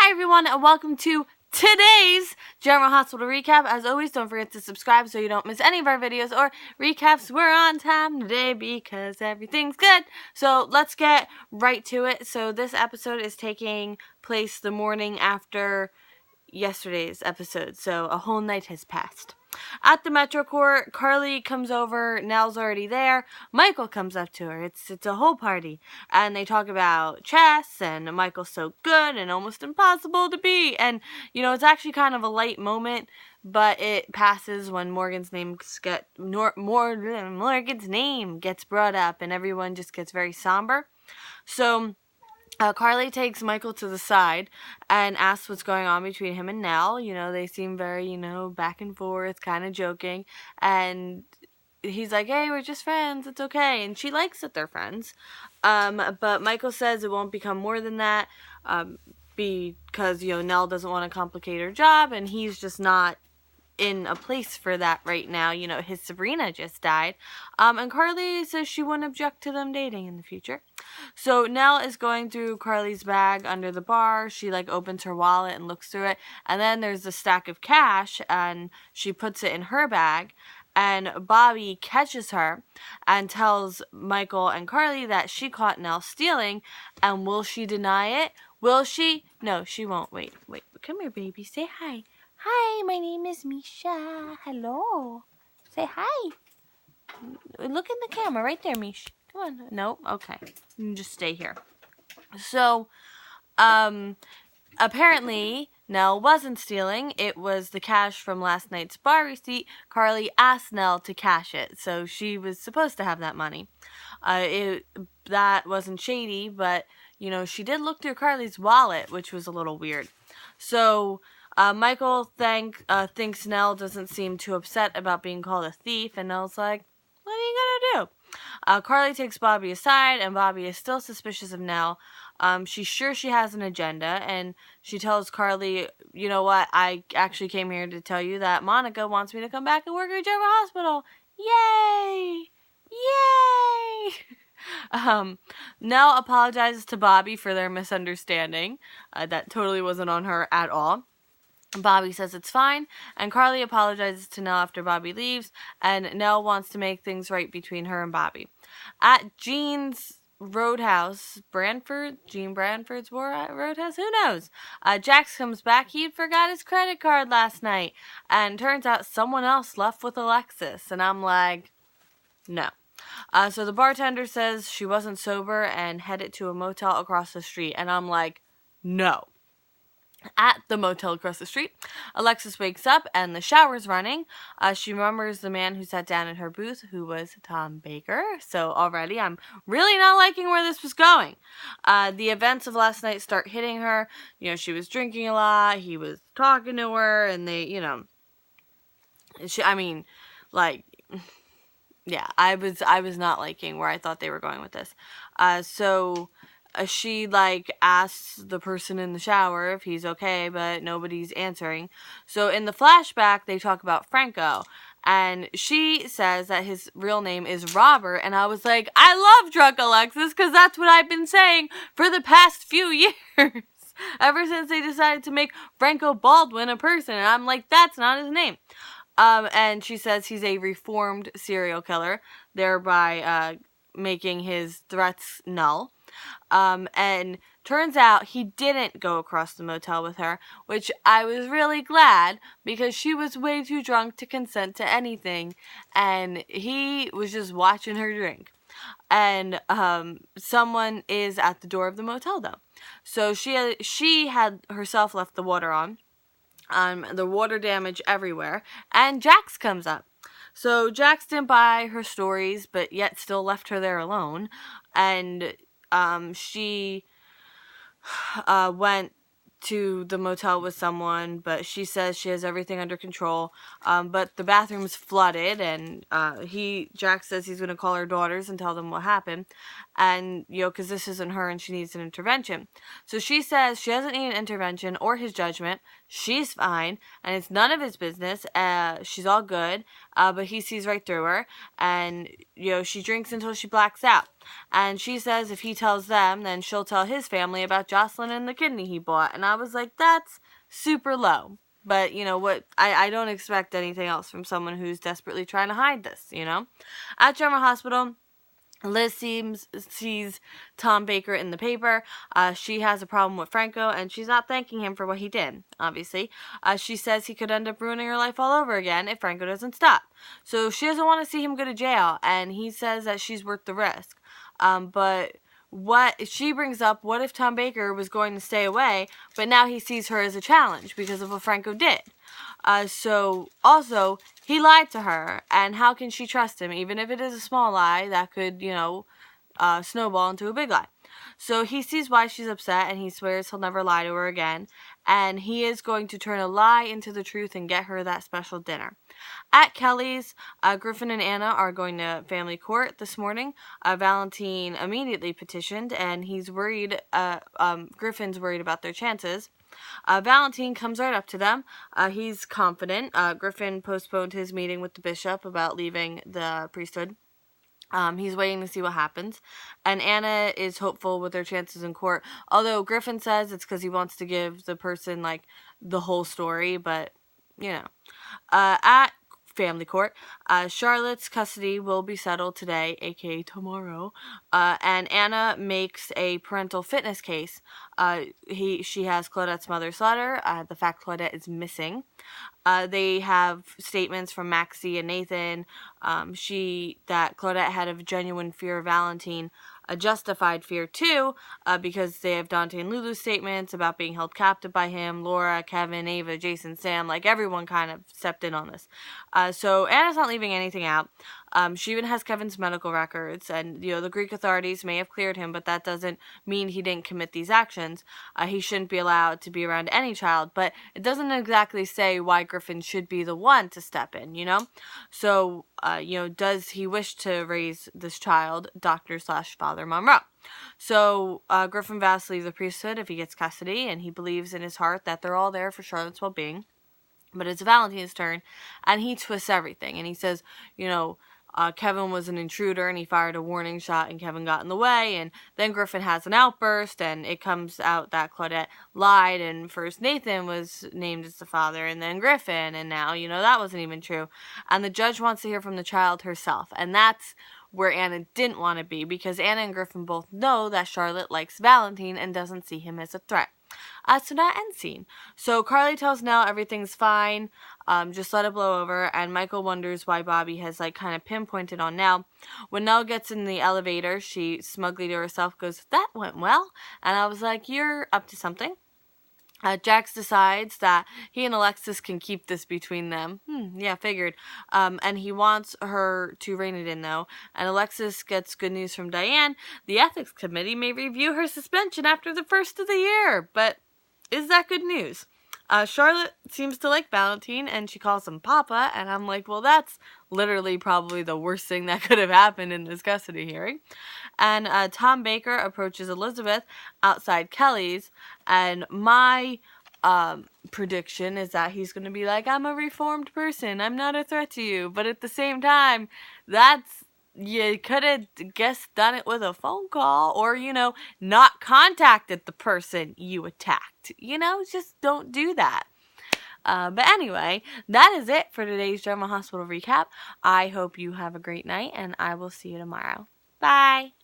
Hi everyone and welcome to today's General Hospital Recap. As always, don't forget to subscribe so you don't miss any of our videos or recaps. We're on time today because everything's good. So let's get right to it. So this episode is taking place the morning after yesterday's episode. So a whole night has passed. At the Metro Court, Carly comes over, Nell's already there, Michael comes up to her, it's a whole party, and they talk about chess, and Michael's so good and almost impossible to beat, and, you know, it's actually kind of a light moment, but it passes when Morgan's name gets brought up, and everyone just gets very somber. So Carly takes Michael to the side and asks what's going on between him and Nell. You know, they seem very, back and forth, kind of joking. And he's like, hey, we're just friends. It's okay. And she likes that they're friends. But Michael says it won't become more than that because, Nell doesn't want to complicate her job. And he's just not in a place for that right now. His Sabrina just died. And Carly says she wouldn't object to them dating in the future. So Nell is going through Carly's bag under the bar. She opens her wallet and looks through it. And then there's a stack of cash and she puts it in her bag. And Bobby catches her and tells Michael and Carly that she caught Nell stealing. And will she deny it? Will she? No, she won't. Wait. Come here, baby. Say hi. Hi, my name is Misha. Hello. Say hi. Look in the camera right there, Mish. Come on. No? Okay. You can just stay here. So, apparently, Nell wasn't stealing. It was the cash from last night's bar receipt. Carly asked Nell to cash it, so she was supposed to have that money. That wasn't shady, but, she did look through Carly's wallet, which was a little weird. So Michael thinks Nell doesn't seem too upset about being called a thief, and Nell's like, what are you gonna do? Carly takes Bobby aside, and Bobby is still suspicious of Nell. She's sure she has an agenda, and she tells Carly, you know what, I actually came here to tell you that Monica wants me to come back and work at General Hospital. Yay! Yay! Nell apologizes to Bobby for their misunderstanding. That totally wasn't on her at all. Bobby says it's fine, and Carly apologizes to Nell after Bobby leaves, and Nell wants to make things right between her and Bobby. At Jean's Roadhouse, Jean Branford's Roadhouse, who knows? JAX comes back. He forgot his credit card last night, and turns out someone else left with Alexis, and I'm like, no. So the bartender says she wasn't sober and headed to a motel across the street, and I'm like, no. At the motel across the street, Alexis wakes up and the shower's running. She remembers the man who sat down in her booth, who was Tom Baker. So already I'm really not liking where this was going. The events of last night start hitting her. She was drinking a lot. He was talking to her, and they, I was not liking where I thought they were going with this. She asks the person in the shower if he's okay, but nobody's answering. So in the flashback, they talk about Franco, and she says that his real name is Robert, and I was like, I love drunk Alexis, because that's what I've been saying for the past few years. Ever since they decided to make Franco Baldwin a person, and I'm like, that's not his name. And she says he's a reformed serial killer, thereby making his threats null. And turns out he didn't go across the motel with her, which I was really glad, because she was way too drunk to consent to anything, and he was just watching her drink. And someone is at the door of the motel, though. So she had herself left the water on. The water damage everywhere, and JAX comes up. So JAX didn't buy her stories, but yet still left her there alone, and she went to the motel with someone, but she says she has everything under control, but the bathroom's flooded, and JAX says he's going to call her daughters and tell them what happened, and, because this isn't her and she needs an intervention. So she says she doesn't need an intervention or his judgment, she's fine, and it's none of his business, she's all good, but he sees right through her, and, she drinks until she blacks out. And she says if he tells them, then she'll tell his family about Jocelyn and the kidney he bought. And I was like, that's super low. But, you know, what I don't expect anything else from someone who's desperately trying to hide this, you know. At General Hospital, Liz sees Tom Baker in the paper. She has a problem with Franco, and she's not thanking him for what he did, obviously. She says he could end up ruining her life all over again if Franco doesn't stop. So she doesn't want to see him go to jail, and he says that she's worth the risk. But what she brings up, what if Tom Baker was going to stay away, but now he sees her as a challenge because of what Franco did? So also, he lied to her, and how can she trust him, even if it is a small lie that could, you know, snowball into a big lie. So he sees why she's upset, and he swears he'll never lie to her again, and he is going to turn a lie into the truth and get her that special dinner. At Kelly's, Griffin and Anna are going to family court this morning. Valentine immediately petitioned, and he's worried, Griffin's worried about their chances. Valentine comes right up to them. He's confident. Griffin postponed his meeting with the bishop about leaving the priesthood. He's waiting to see what happens. And Anna is hopeful with their chances in court. Although Griffin says it's because he wants to give the person, like, the whole story. But, you know. At family court, Charlotte's custody will be settled today, aka tomorrow. And Anna makes a parental fitness case. She has Claudette's mother's letter, the fact Claudette is missing. They have statements from Maxie and Nathan, that Claudette had a genuine fear of Valentine, a justified fear too, because they have Dante and Lulu's statements about being held captive by him. Laura, Kevin, Ava, Jason, Sam, like everyone kind of stepped in on this. So Anna's not leaving anything out. She even has Kevin's medical records, and, you know, the Greek authorities may have cleared him, but that doesn't mean he didn't commit these actions. He shouldn't be allowed to be around any child, but it doesn't exactly say why Griffin should be the one to step in, you know? So, you know, does he wish to raise this child, Dr./Father Monroe? So, Griffin vows to leave the priesthood if he gets custody, and he believes in his heart that they're all there for Charlotte's well-being. But it's Valentine's turn, and he twists everything, and he says, you know, Kevin was an intruder, and he fired a warning shot, and Kevin got in the way, and then Griffin has an outburst, and it comes out that Claudette lied, and first Nathan was named as the father, and then Griffin, and now, you know, that wasn't even true. And the judge wants to hear from the child herself, and that's where Anna didn't want to be, because Anna and Griffin both know that Charlotte likes Valentine and doesn't see him as a threat. So that end scene. So Carly tells Nell everything's fine, just let it blow over, and Michael wonders why Bobby has, like, kind of pinpointed on Nell. When Nell gets in the elevator, she smugly to herself goes, "That went well," and I was like, you're up to something. JAX decides that he and Alexis can keep this between them. Yeah, figured. And he wants her to rein it in, though. And Alexis gets good news from Diane. The ethics committee may review her suspension after the first of the year. But is that good news? Charlotte seems to like Valentine, and she calls him Papa, and I'm like, well, that's literally probably the worst thing that could have happened in this custody hearing. And Tom Baker approaches Elizabeth outside Kelly's, and my prediction is that he's going to be like, I'm a reformed person, I'm not a threat to you, but at the same time, you could have guessed done it with a phone call, or, you know, not contacted the person you attacked. You know, just don't do that. But anyway, that is it for today's General Hospital recap. I hope you have a great night, and I will see you tomorrow. Bye!